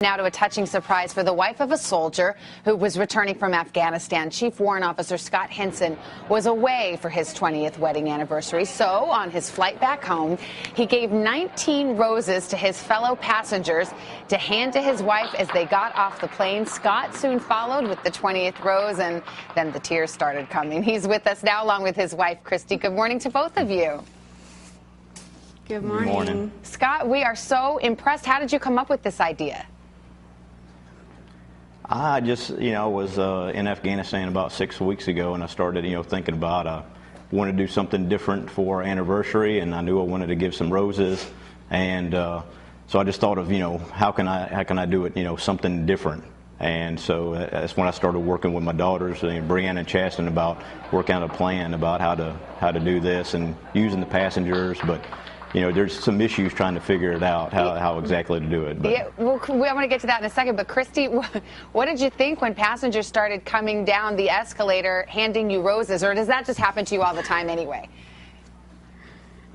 Now to a touching surprise for the wife of a soldier who was returning from Afghanistan. Chief Warrant Officer Scott Hinson was away for his 20th wedding anniversary. So on his flight back home, he gave 19 roses to his fellow passengers to hand to his wife as they got off the plane. Scott soon followed with the 20th rose, and then the tears started coming. He's with us now along with his wife, Christy. Good morning to both of you. Good morning. Good morning. Scott, we are so impressed. How did you come up with this idea? I just, was in Afghanistan about 6 weeks ago, and I started, thinking about wanted to do something different for our anniversary, and I knew I wanted to give some roses, and so I just thought of, how can I do it, something different, and so that's when I started working with my daughters, Brianna and Chasten, about working out a plan about how to do this and using the passengers, but. There's some issues trying to figure it out, how exactly to do it. But. Yeah, well, I want to get to that in a second, but Christy, what did you think when passengers started coming down the escalator handing you roses, or does that just happen to you all the time anyway?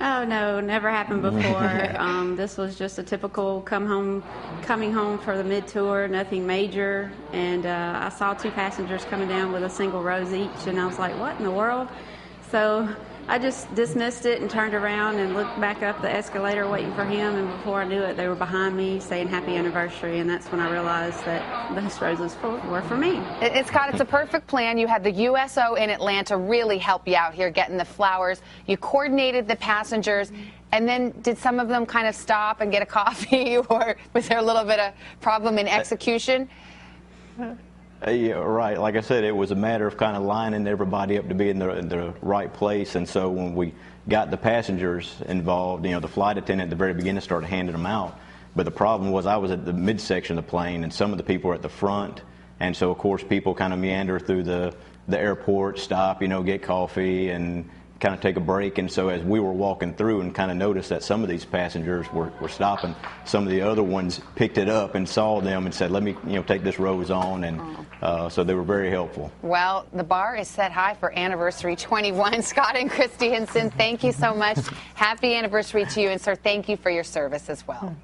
Oh, no, never happened before. This was just a typical coming home for the mid-tour, nothing major, and I saw two passengers coming down with a single rose each, and I was like, what in the world? So I just dismissed it and turned around and looked back up the escalator waiting for him, and before I knew it, they were behind me saying happy anniversary, and that's when I realized that those roses were for me. Scott, it's a perfect plan. You had the USO in Atlanta really help you out here getting the flowers. You coordinated the passengers, and then did some of them kind of stop and get a coffee, or was there a little bit of problem in execution? Yeah, right. Like I said, it was a matter of kind of lining everybody up to be in the right place. And so when we got the passengers involved, the flight attendant at the very beginning started handing them out. But the problem was I was at the midsection of the plane, and some of the people were at the front. And so, of course, people kind of meander through the airport, stop, get coffee, and kind of take a break. And so as we were walking through and kind of noticed that some of these passengers were stopping, some of the other ones picked it up and saw them and said, let me take this rose on, and so they were very helpful. Well, the bar is set high for anniversary 21. Scott and Christy Hinson, thank you so much. Happy anniversary to you, and sir, thank you for your service as well.